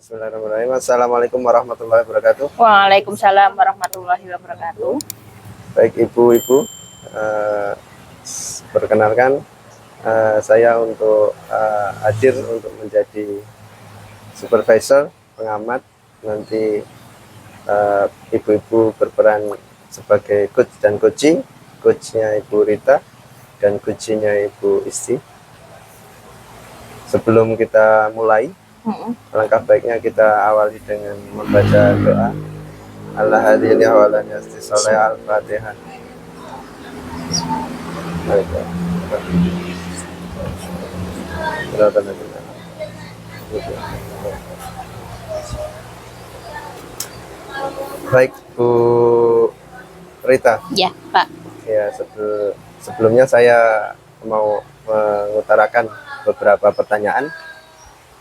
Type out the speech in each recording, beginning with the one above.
Bismillahirrahmanirrahim. Assalamualaikum warahmatullahi wabarakatuh. Waalaikumsalam warahmatullahi wabarakatuh. Baik ibu-ibu, perkenalkan saya untuk hadir untuk menjadi supervisor pengamat. Nanti ibu-ibu berperan sebagai coach dan coaching, coachnya Ibu Rita dan coachingnya Ibu Isti. Sebelum kita mulai, alangkah baiknya kita awali dengan membaca doa. Allah hadini awalanya istisoleh al-fatihah. Baik Bu Rita. Ya Pak. Ya, sebelumnya saya mau mengutarakan beberapa pertanyaan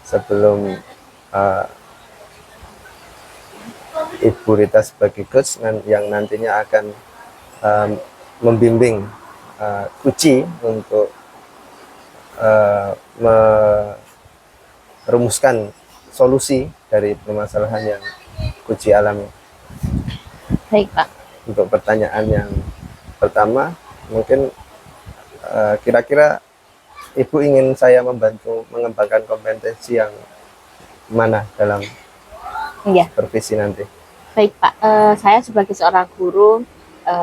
sebelum Ibu Rita sebagai coach yang nantinya akan membimbing Kuci untuk merumuskan solusi dari permasalahan yang Kuci alami. Baik Pak. Untuk pertanyaan yang pertama, mungkin kira-kira Ibu ingin saya membantu mengembangkan kompetensi yang mana dalam supervisi nanti? Baik Pak, saya sebagai seorang guru,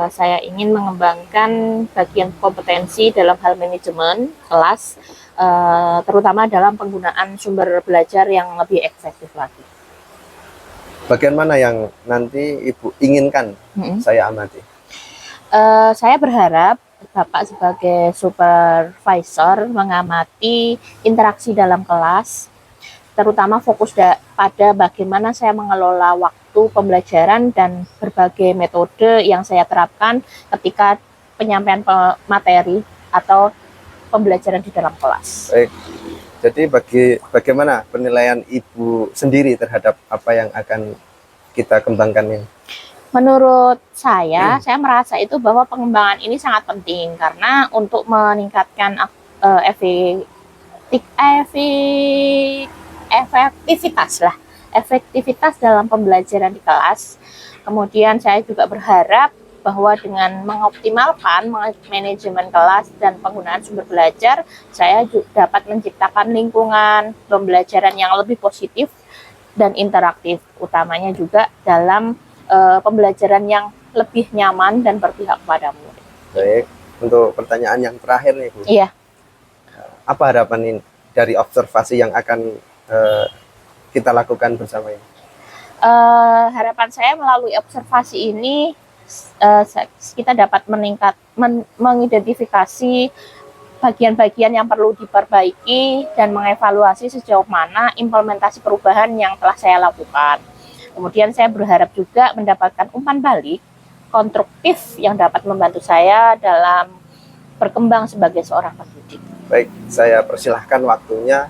saya ingin mengembangkan bagian kompetensi dalam hal manajemen kelas, terutama dalam penggunaan sumber belajar yang lebih efektif lagi. Bagian mana yang nanti Ibu inginkan saya amati? Saya berharap Bapak sebagai supervisor mengamati interaksi dalam kelas, terutama fokus pada bagaimana saya mengelola waktu pembelajaran dan berbagai metode yang saya terapkan ketika penyampaian materi atau pembelajaran di dalam kelas. Baik. Jadi bagaimana penilaian Ibu sendiri terhadap apa yang akan kita kembangkan ini? Menurut saya merasa itu bahwa pengembangan ini sangat penting karena untuk meningkatkan efektivitas dalam pembelajaran di kelas. Kemudian saya juga berharap bahwa dengan mengoptimalkan manajemen kelas dan penggunaan sumber belajar, saya juga dapat menciptakan lingkungan pembelajaran yang lebih positif dan interaktif, utamanya juga dalam pembelajaran yang lebih nyaman dan berpihak pada murid. Baik, untuk pertanyaan yang terakhir nih Bu. Iya. Apa harapan ini dari observasi yang akan kita lakukan bersama ini? Harapan saya melalui observasi ini kita dapat mengidentifikasi bagian-bagian yang perlu diperbaiki dan mengevaluasi sejauh mana implementasi perubahan yang telah saya lakukan. Kemudian saya berharap juga mendapatkan umpan balik konstruktif yang dapat membantu saya dalam berkembang sebagai seorang pendidik. Baik, saya persilahkan waktunya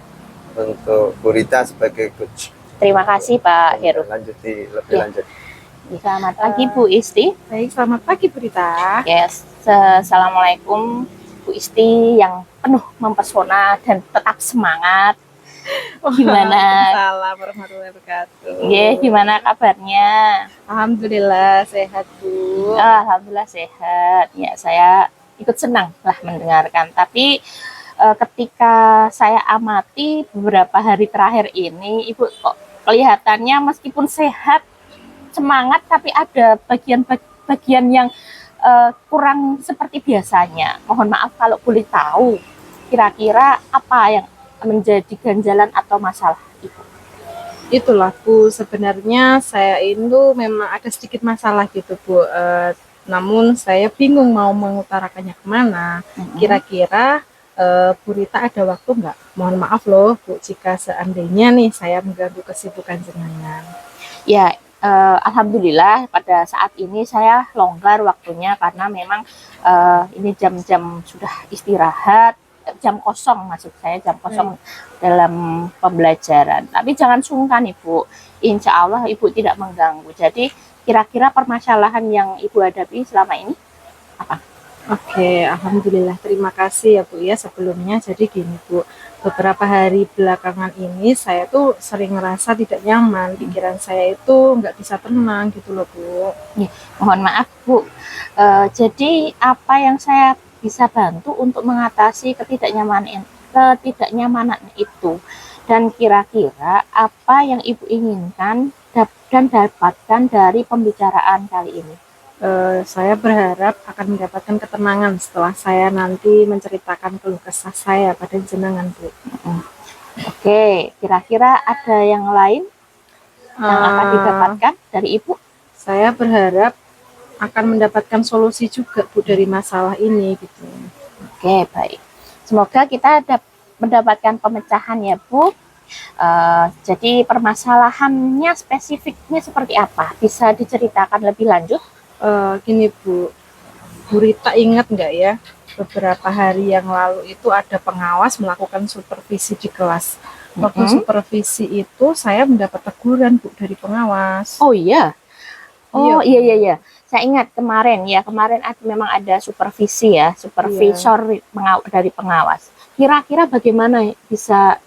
untuk Bu Rita sebagai coach. Terima kasih Pak Heru. Lanjuti lebih lanjut. Selamat pagi Bu Isti. Baik, selamat pagi Bu Rita. Yes, assalamualaikum Bu Isti yang penuh mempesona dan tetap semangat. Gimana? Waalaikumsalam warahmatullahi wabarakatuh. Gimana kabarnya? Alhamdulillah sehat Bu. Alhamdulillah sehat. Ya, saya ikut senang lah mendengarkan. Tapi ketika saya amati beberapa hari terakhir ini, Ibu kok kelihatannya meskipun sehat, semangat, tapi ada bagian-bagian yang kurang seperti biasanya. Mohon maaf kalau boleh tahu, kira-kira apa yang menjadi ganjalan atau masalah Ibu? Itulah Bu, sebenarnya saya itu memang ada sedikit masalah gitu Bu. Namun saya bingung mau mengutarakannya kemana. Kira-kira Bu Rita ada waktu nggak? Mohon maaf loh Bu, jika seandainya nih saya mengganggu kesibukan jenengan. Ya, alhamdulillah pada saat ini saya longgar waktunya karena memang ini jam-jam sudah istirahat, jam kosong maksud saya, jam kosong dalam pembelajaran. Tapi jangan sungkan Ibu, insya Allah Ibu tidak mengganggu. Jadi kira-kira permasalahan yang Ibu hadapi selama ini apa? Oke, alhamdulillah. Terima kasih ya Bu ya sebelumnya. Jadi gini Bu, beberapa hari belakangan ini saya tuh sering ngerasa tidak nyaman. Pikiran saya itu nggak bisa tenang gitu loh Bu. Ya, mohon maaf Bu. Jadi apa yang saya bisa bantu untuk mengatasi ketidaknyamanan itu, dan kira-kira apa yang Ibu inginkan dan dapatkan dari pembicaraan kali ini? Saya berharap akan mendapatkan ketenangan setelah saya nanti menceritakan keluh kesah saya pada jenengan Bu. Oke, kira-kira ada yang lain yang akan didapatkan dari Ibu? Saya berharap akan mendapatkan solusi juga Bu dari masalah ini gitu. Oke, baik. Semoga kita mendapatkan pemecahan ya Bu. Jadi permasalahannya spesifiknya seperti apa? Bisa diceritakan lebih lanjut? Gini Bu, Bu Rita ingat nggak ya, beberapa hari yang lalu itu ada pengawas melakukan supervisi di kelas. Waktu supervisi itu saya mendapat teguran Bu dari pengawas. Oh iya. Oh iya. Saya ingat kemarin memang ada supervisi ya, supervisor dari pengawas. Kira-kira bagaimana bisa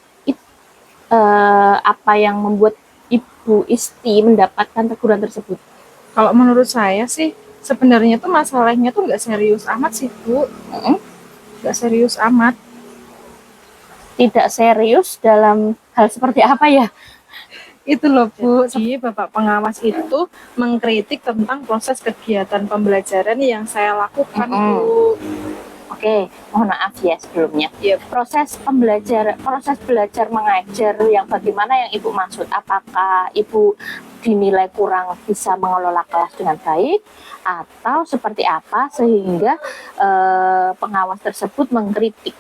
apa yang membuat Ibu Isti mendapatkan teguran tersebut? Kalau menurut saya sih sebenarnya tuh masalahnya tuh nggak serius amat sih Bu. Nggak serius amat. Tidak serius dalam hal seperti apa ya? Itu loh Bu, jadi Bapak pengawas itu mengkritik tentang proses kegiatan pembelajaran yang saya lakukan Bu. Oke, mohon maaf ya sebelumnya. Proses belajar mengajar yang bagaimana yang Ibu maksud? Apakah Ibu dinilai kurang bisa mengelola kelas dengan baik, atau seperti apa sehingga pengawas tersebut mengkritik?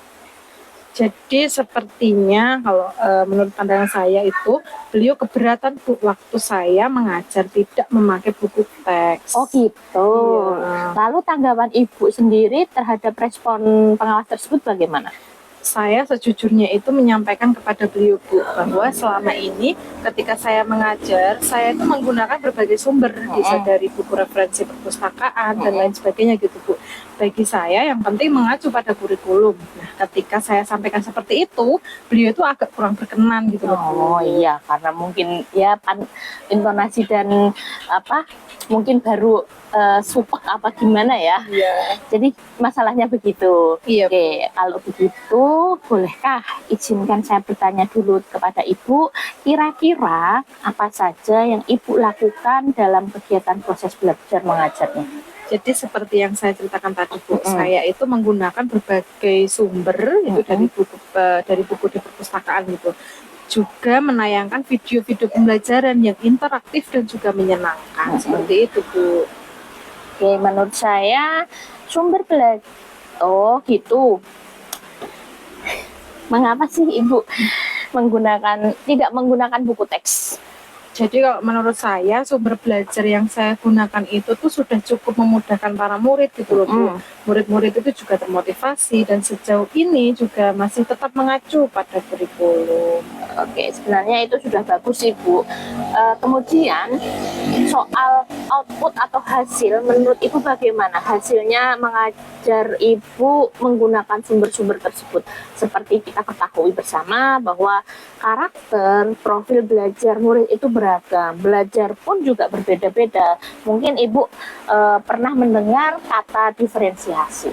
Jadi sepertinya kalau menurut pandangan saya itu beliau keberatan Bu waktu saya mengajar tidak memakai buku teks. Oh gitu. Lalu tanggapan Ibu sendiri terhadap respon pengawas tersebut bagaimana? Saya sejujurnya itu menyampaikan kepada beliau Bu bahwa selama ini ketika saya mengajar, saya itu menggunakan berbagai sumber, bisa dari buku referensi perpustakaan dan lain sebagainya gitu Bu. Bagi saya yang penting mengacu pada kurikulum. Nah, ketika saya sampaikan seperti itu, beliau itu agak kurang berkenan gitu loh Bu. Oh iya, karena mungkin ya intonasi dan mungkin baru supek apa gimana ya. Jadi masalahnya begitu. Oke, kalau begitu bolehkah izinkan saya bertanya dulu kepada Ibu, kira-kira apa saja yang Ibu lakukan dalam kegiatan proses belajar mengajarnya? Jadi seperti yang saya ceritakan tadi Bu, saya itu menggunakan berbagai sumber itu dari buku di perpustakaan gitu. Juga menayangkan video-video pembelajaran yang interaktif dan juga menyenangkan. Seperti itu Bu. Oke, menurut saya sumber belajar, oh gitu. Mengapa sih Ibu tidak menggunakan buku teks? Jadi kalau menurut saya sumber belajar yang saya gunakan itu tuh sudah cukup memudahkan para murid gitu loh Bu. Murid-murid itu juga termotivasi dan sejauh ini juga masih tetap mengacu pada kurikulum. Oke, sebenarnya itu sudah bagus sih Bu. Kemudian soal output atau hasil, menurut Ibu bagaimana hasilnya mengajar Ibu menggunakan sumber-sumber tersebut? Seperti kita ketahui bersama bahwa karakter, profil belajar murid itu beragam, belajar pun juga berbeda-beda. Mungkin Ibu pernah mendengar kata diferensiasi.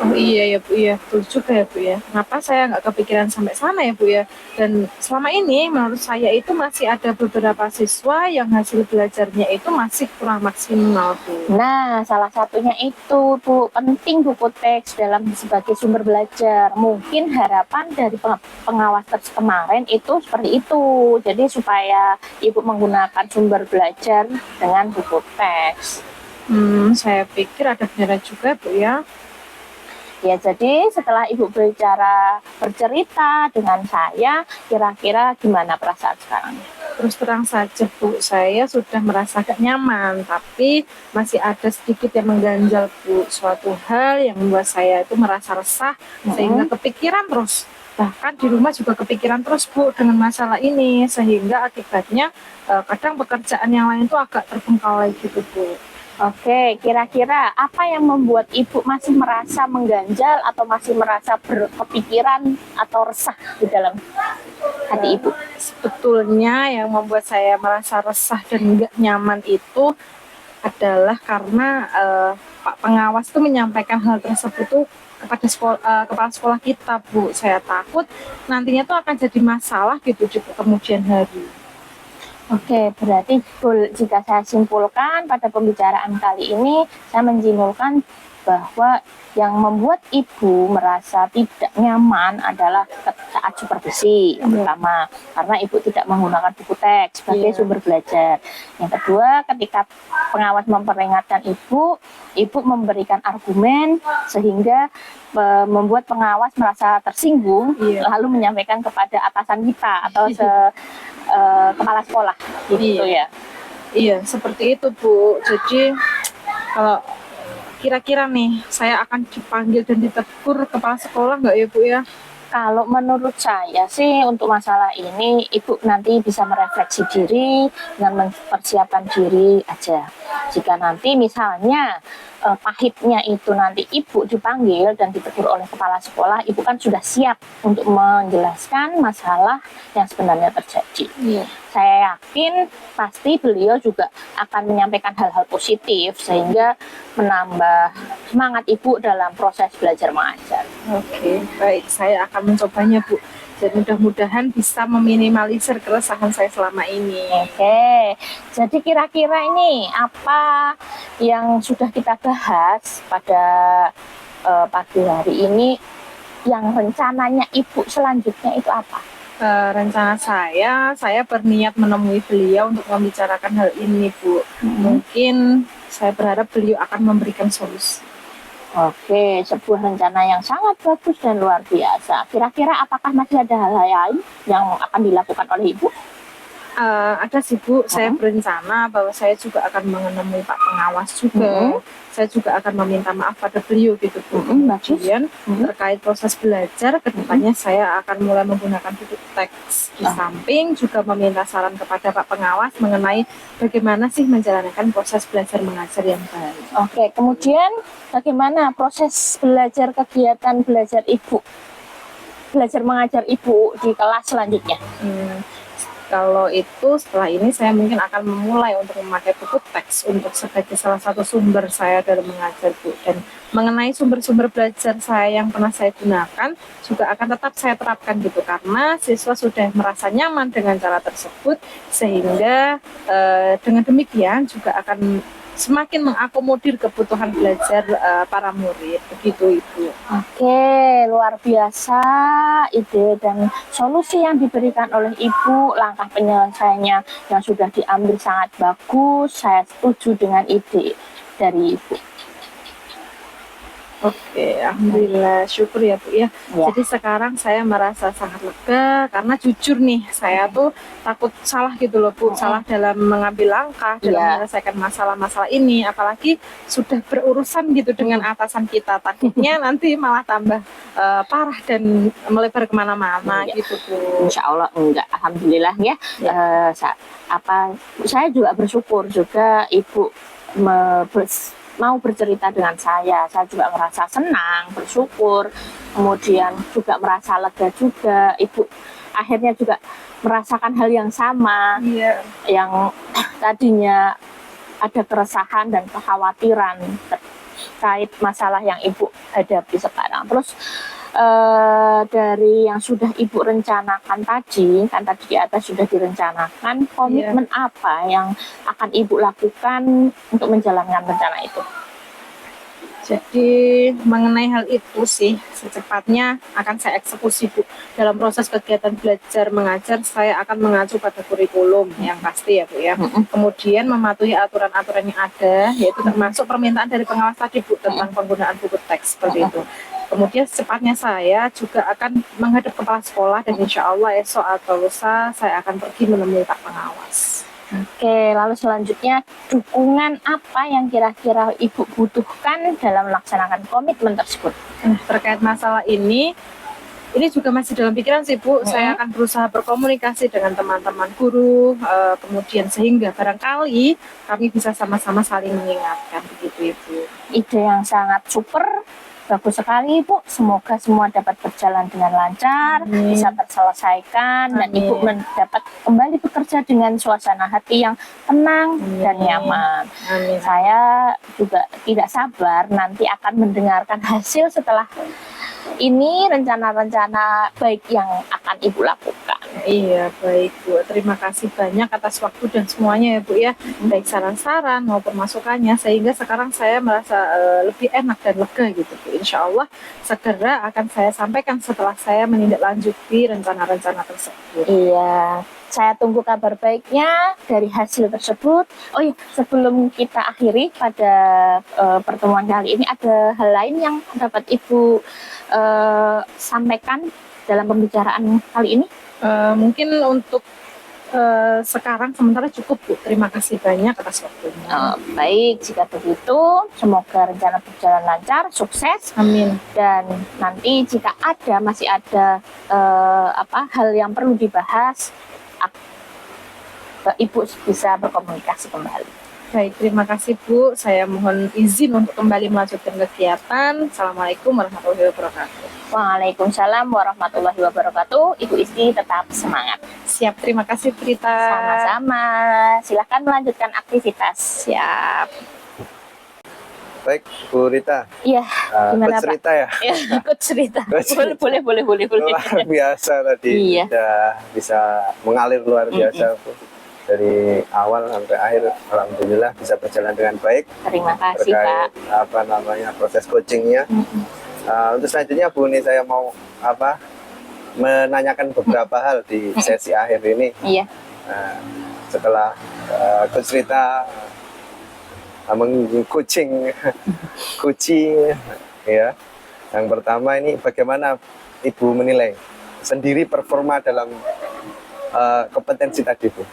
Oh iya ya Bu ya, betul juga ya Bu ya. Kenapa saya nggak kepikiran sampai sana ya Bu ya? Dan selama ini menurut saya itu masih ada beberapa siswa yang hasil belajarnya itu masih kurang maksimal Bu. Nah, salah satunya itu Bu, penting buku teks dalam sebagai sumber belajar. Mungkin harapan dari pengawas teks kemarin itu seperti itu. Jadi supaya Ibu menggunakan sumber belajar dengan buku teks. Saya pikir ada benar juga Bu ya. Ya, jadi setelah Ibu bercerita dengan saya, kira-kira gimana perasaan sekarang? Terus terang saja Bu, saya sudah merasa gak nyaman, tapi masih ada sedikit yang mengganjal Bu. Suatu hal yang membuat saya itu merasa resah, sehingga kepikiran terus. Bahkan di rumah juga kepikiran terus Bu dengan masalah ini, sehingga akibatnya kadang pekerjaan yang lain itu agak terbengkalai gitu Bu. Oke, kira-kira apa yang membuat Ibu masih merasa mengganjal atau masih merasa berkepikiran atau resah di dalam hati Ibu? Sebetulnya yang membuat saya merasa resah dan nggak nyaman itu adalah karena Pak Pengawas itu menyampaikan hal tersebut tuh kepada kepala sekolah kita Bu. Saya takut nantinya tuh akan jadi masalah gitu di kemudian hari. Oke, berarti jika saya simpulkan pada pembicaraan kali ini, saya menyimpulkan bahwa yang membuat Ibu merasa tidak nyaman adalah saat supervisi yang pertama, karena Ibu tidak menggunakan buku teks sebagai sumber belajar. Yang kedua, ketika pengawas memperingatkan Ibu memberikan argumen sehingga membuat pengawas merasa tersinggung, lalu menyampaikan kepada atasan kita atau kepala sekolah gitu ya. Iya, seperti itu Bu. Jadi kalau kira-kira nih saya akan dipanggil dan ditegur kepala sekolah nggak ya Bu ya? Kalau menurut saya sih untuk masalah ini Ibu nanti bisa merefleksi diri dengan mempersiapkan diri aja. Jika nanti misalnya pahitnya itu nanti Ibu dipanggil dan ditegur oleh kepala sekolah, Ibu kan sudah siap untuk menjelaskan masalah yang sebenarnya terjadi. Saya yakin pasti beliau juga akan menyampaikan hal-hal positif sehingga menambah semangat Ibu dalam proses belajar mengajar. Oke, baik. Saya akan mencobanya Bu. Dan mudah-mudahan bisa meminimalisir keresahan saya selama ini. Oke, jadi kira-kira ini apa yang sudah kita bahas pada pagi hari ini yang rencananya Ibu selanjutnya itu apa? Rencana saya berniat menemui beliau untuk membicarakan hal ini Bu. Mungkin saya berharap beliau akan memberikan solusi. Oke, sebuah rencana yang sangat bagus dan luar biasa. Kira-kira apakah masih ada hal lain yang akan dilakukan oleh Ibu? Ada sih Bu, saya berencana bahwa saya juga akan menemui Pak Pengawas juga. Saya juga akan meminta maaf pada beliau gitu Bu. Kemudian terkait proses belajar, kedepannya saya akan mulai menggunakan buku teks. Di samping juga meminta saran kepada Pak Pengawas mengenai bagaimana sih menjalankan proses belajar mengajar yang baik. Oke, kemudian bagaimana proses belajar kegiatan belajar Ibu? Belajar mengajar Ibu di kelas selanjutnya? Kalau itu setelah ini saya mungkin akan memulai untuk memakai buku teks untuk sebagai salah satu sumber saya dalam mengajar Bu. Dan mengenai sumber-sumber belajar saya yang pernah saya gunakan juga akan tetap saya terapkan gitu, karena siswa sudah merasa nyaman dengan cara tersebut, sehingga dengan demikian juga akan semakin mengakomodir kebutuhan belajar para murid, begitu Ibu. Oke, luar biasa ide dan solusi yang diberikan oleh Ibu, langkah penyelesaiannya yang sudah diambil sangat bagus. Saya setuju dengan ide dari Ibu. Oke, alhamdulillah, syukur ya Bu ya. Jadi sekarang saya merasa sangat lega karena jujur nih, saya tuh takut salah gitu loh Bu, salah dalam mengambil langkah, dalam menyelesaikan masalah-masalah ini, apalagi sudah berurusan gitu dengan atasan kita, takutnya nanti malah tambah parah dan melebar kemana-mana gitu Bu. Insya Allah enggak, alhamdulillah ya. Saya juga bersyukur juga Ibu mau bercerita dengan saya juga merasa senang, bersyukur, kemudian juga merasa lega juga. Ibu akhirnya juga merasakan hal yang sama, yang tadinya ada keresahan dan kekhawatiran terkait masalah yang Ibu hadapi sekarang. Terus dari yang sudah Ibu rencanakan tadi, kan tadi di atas sudah direncanakan, komitmen apa yang akan Ibu lakukan untuk menjalankan rencana itu? Jadi mengenai hal itu sih secepatnya akan saya eksekusi Bu. Dalam proses kegiatan belajar mengajar saya akan mengacu pada kurikulum yang pasti ya Bu ya. Kemudian mematuhi aturan-aturan yang ada, yaitu termasuk permintaan dari pengawas tadi Bu tentang penggunaan buku teks seperti itu. Kemudian secepatnya saya juga akan menghadap kepala sekolah dan insya Allah esok atau lusa saya akan pergi menemui Pak Pengawas. Oke, lalu selanjutnya dukungan apa yang kira-kira Ibu butuhkan dalam melaksanakan komitmen tersebut? Terkait masalah ini juga masih dalam pikiran sih Bu. Saya akan berusaha berkomunikasi dengan teman-teman guru, kemudian sehingga barangkali kami bisa sama-sama saling mengingatkan begitu Ibu. Ide yang sangat super. Bagus sekali Ibu, semoga semua dapat berjalan dengan lancar, bisa terselesaikan, dan Ibu dapat kembali bekerja dengan suasana hati yang tenang dan nyaman. Saya juga tidak sabar nanti akan mendengarkan hasil setelah ini, rencana-rencana baik yang akan Ibu lakukan. Iya, baik Bu. Terima kasih banyak atas waktu dan semuanya ya Bu ya. Baik saran-saran maupun masukannya, sehingga sekarang saya merasa lebih enak dan lega gitu Bu. Insya Allah segera akan saya sampaikan setelah saya menindaklanjuti rencana-rencana tersebut. Iya, saya tunggu kabar baiknya dari hasil tersebut. Oh iya, sebelum kita akhiri pada pertemuan kali ini, ada hal lain yang dapat Ibu sampaikan dalam pembicaraan kali ini? Mungkin untuk sekarang sementara cukup Bu. Terima kasih banyak atas waktunya. Baik, jika begitu semoga rencana berjalan lancar, sukses. Amin. Dan nanti jika masih ada hal yang perlu dibahas, Ibu bisa berkomunikasi kembali. Baik, terima kasih Bu. Saya mohon izin untuk kembali melanjutkan kegiatan. Assalamualaikum warahmatullahi wabarakatuh. Waalaikumsalam warahmatullahi wabarakatuh. Ibu Isti tetap semangat. Siap, terima kasih Prita. Sama-sama. Silahkan melanjutkan aktivitas. Siap. Baik, Bu Rita. Iya, gimana Pak? Cerita ya? Ya, ikut cerita. Boleh. Luar biasa tadi. Iya. Sudah bisa mengalir luar biasa Bu. Dari awal sampai akhir, alhamdulillah bisa berjalan dengan baik. Terima kasih terkait, Pak. proses coachingnya. Untuk selanjutnya Bu, ini saya mau menanyakan beberapa hal di sesi akhir ini. Iya. Setelah Coach Rita coaching ya. Yang pertama ini bagaimana Ibu menilai sendiri performa dalam kompetensi tadi Bu?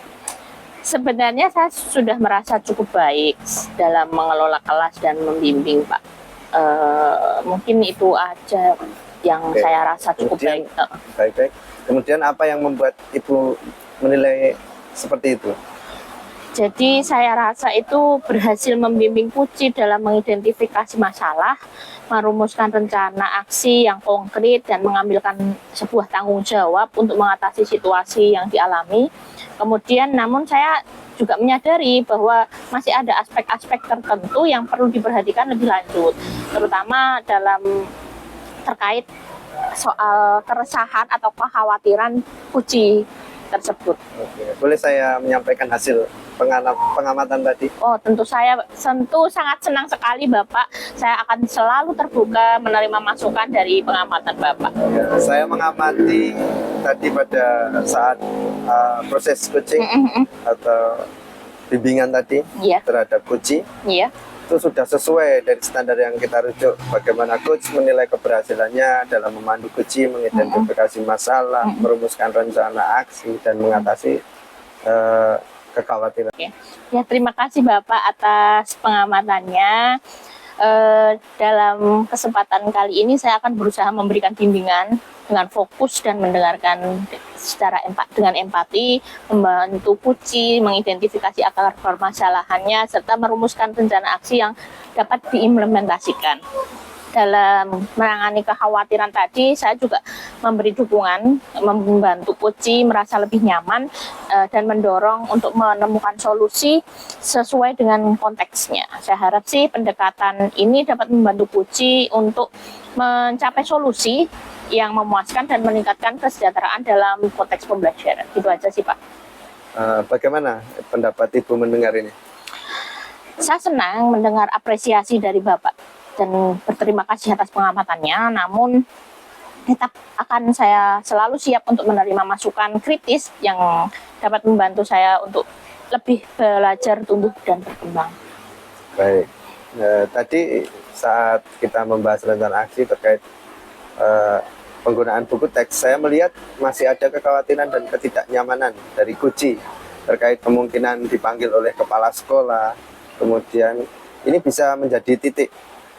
Sebenarnya saya sudah merasa cukup baik dalam mengelola kelas dan membimbing Pak. Mungkin itu aja yang saya rasa cukup baik. Baik. Kemudian apa yang membuat Ibu menilai seperti itu? Jadi saya rasa itu berhasil membimbing Puci dalam mengidentifikasi masalah, merumuskan rencana aksi yang konkret dan mengambilkan sebuah tanggung jawab untuk mengatasi situasi yang dialami. Kemudian namun saya juga menyadari bahwa masih ada aspek-aspek tertentu yang perlu diperhatikan lebih lanjut, terutama dalam terkait soal keresahan atau kekhawatiran Puci tersebut. Oke. Boleh saya menyampaikan hasil pengamatan tadi? Oh, tentu sangat senang sekali Bapak. Saya akan selalu terbuka menerima masukan dari pengamatan Bapak. Ya, saya mengamati tadi pada saat proses coaching atau bimbingan tadi terhadap Puci. Iya. Itu sudah sesuai dari standar yang kita rujuk. Bagaimana coach menilai keberhasilannya dalam memandu Puci, mengidentifikasi masalah, merumuskan rencana aksi, dan mengatasi kekhawatiran. Ya, terima kasih Bapak atas pengamatannya. Dalam kesempatan kali ini saya akan berusaha memberikan bimbingan dengan fokus dan mendengarkan dengan empati, membantu Puci mengidentifikasi akar permasalahannya serta merumuskan rencana aksi yang dapat diimplementasikan. dalam menangani kekhawatiran tadi, saya juga memberi dukungan, membantu Puci merasa lebih nyaman dan mendorong untuk menemukan solusi sesuai dengan konteksnya. Saya harap sih pendekatan ini dapat membantu Puci untuk mencapai solusi yang memuaskan dan meningkatkan kesejahteraan dalam konteks pembelajaran. Gitu aja sih, Pak. Bagaimana pendapat Ibu mendengar ini? Saya senang mendengar apresiasi dari Bapak dan berterima kasih atas pengamatannya, namun tetap akan saya selalu siap untuk menerima masukan kritis yang dapat membantu saya untuk lebih belajar, tumbuh, dan berkembang. Baik, tadi saat kita membahas rencana aksi terkait penggunaan buku teks, saya melihat masih ada kekhawatiran dan ketidaknyamanan dari Kuci terkait kemungkinan dipanggil oleh kepala sekolah. Kemudian ini bisa menjadi titik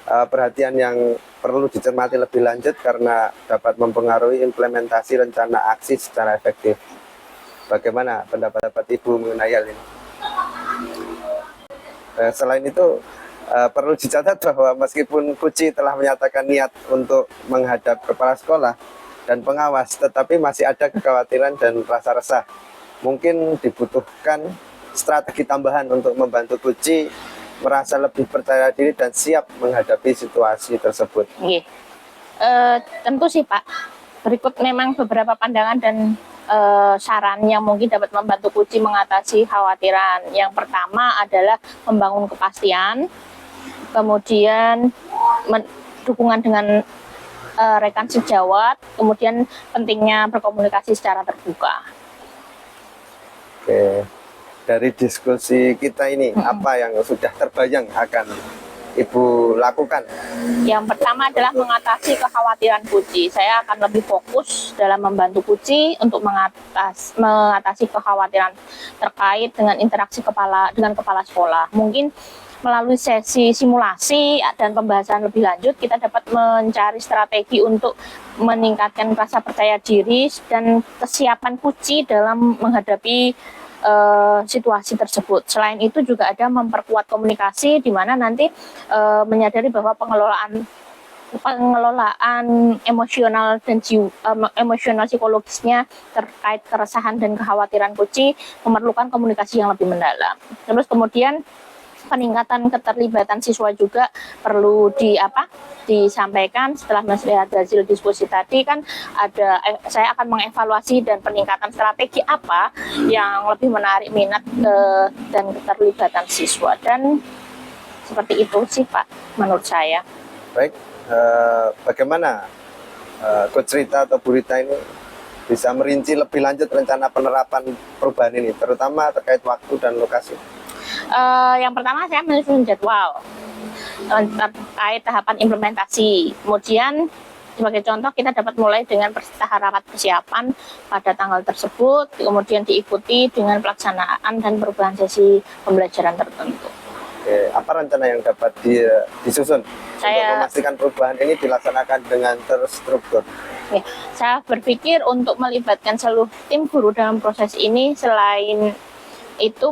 perhatian yang perlu dicermati lebih lanjut karena dapat mempengaruhi implementasi rencana aksi secara efektif. Bagaimana pendapat Ibu mengenai hal ini? Selain itu, perlu dicatat bahwa meskipun Kuci telah menyatakan niat untuk menghadap kepala sekolah dan pengawas, tetapi masih ada kekhawatiran dan rasa resah. Mungkin dibutuhkan strategi tambahan untuk membantu Kuci merasa lebih percaya diri dan siap menghadapi situasi tersebut. Tentu sih, Pak. Berikut memang beberapa pandangan dan saran yang mungkin dapat membantu Kuci mengatasi khawatiran. Yang pertama adalah membangun kepastian, kemudian dukungan dengan rekan sejawat, kemudian pentingnya berkomunikasi secara terbuka. Oke. Dari diskusi kita ini, apa yang sudah terbayang akan Ibu lakukan? Yang pertama adalah mengatasi kekhawatiran Kuci. Saya akan lebih fokus dalam membantu Kuci untuk mengatasi kekhawatiran terkait dengan interaksi dengan kepala sekolah. Mungkin melalui sesi simulasi dan pembahasan lebih lanjut, kita dapat mencari strategi untuk meningkatkan rasa percaya diri dan kesiapan Kuci dalam menghadapi situasi tersebut. Selain itu juga ada memperkuat komunikasi, di mana nanti menyadari bahwa pengelolaan emosional dan emosional psikologisnya terkait keresahan dan kekhawatiran Kuci memerlukan komunikasi yang lebih mendalam. Terus kemudian peningkatan keterlibatan siswa juga perlu disampaikan. Setelah melihat hasil diskusi tadi kan saya akan mengevaluasi dan peningkatan strategi apa yang lebih menarik minat dan keterlibatan siswa, dan seperti itu sih Pak menurut saya. Baik, bagaimana Coach Rita atau Bu Rita ini bisa merinci lebih lanjut rencana penerapan perubahan ini, terutama terkait waktu dan lokasi? Yang pertama saya menyusun jadwal terkait tahapan implementasi. Kemudian sebagai contoh kita dapat mulai dengan tahapan persiapan pada tanggal tersebut, kemudian diikuti dengan pelaksanaan dan perubahan sesi pembelajaran tertentu. Oke, apa rencana yang dapat disusun untuk memastikan perubahan ini dilaksanakan dengan terstruktur? Oke, saya berpikir untuk melibatkan seluruh tim guru dalam proses ini. Selain itu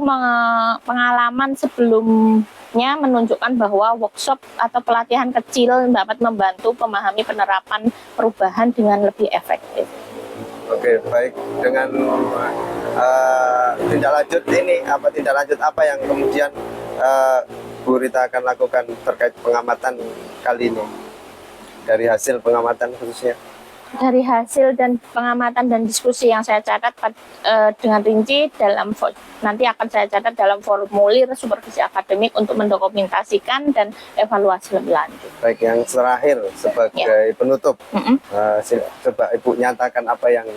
pengalaman sebelumnya menunjukkan bahwa workshop atau pelatihan kecil dapat membantu memahami penerapan perubahan dengan lebih efektif. Oke, baik. Dengan tindak lanjut apa yang kemudian Bu Rita akan lakukan terkait pengamatan kali ini, dari hasil pengamatan khususnya? Dari hasil dan pengamatan dan diskusi yang saya catat dengan rinci nanti akan saya catat dalam formulir supervisi akademik untuk mendokumentasikan dan evaluasi lebih lanjut. Baik, yang terakhir sebagai penutup, coba Ibu nyatakan apa yang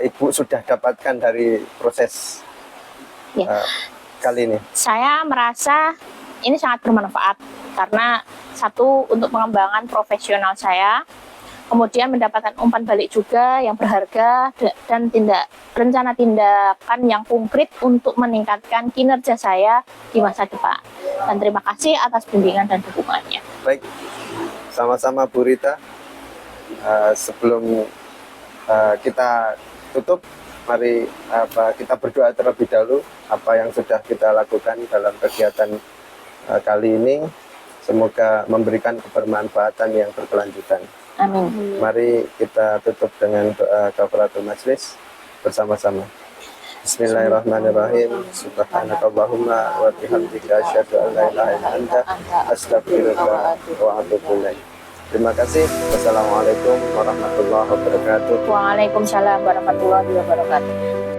Ibu sudah dapatkan dari proses kali ini. Saya merasa ini sangat bermanfaat karena satu, untuk pengembangan profesional saya, kemudian mendapatkan umpan balik juga yang berharga, dan rencana tindakan yang konkret untuk meningkatkan kinerja saya di masa depan. Dan terima kasih atas bimbingan dan dukungannya. Baik, sama-sama Bu Rita. Sebelum kita tutup, mari kita berdoa terlebih dahulu apa yang sudah kita lakukan dalam kegiatan kali ini. Semoga memberikan kebermanfaatan yang berkelanjutan. Amin. Mari kita tutup dengan doa kafaratul majlis bersama-sama. Bismillahirrahmanirrahim. Subhanakallahumma wa bihamdika asyhadu an la ilaha illa anta astaghfiruka wa atubu ilaik. Terima kasih. Wassalamualaikum warahmatullahi wabarakatuh. Waalaikumsalam warahmatullahi wabarakatuh.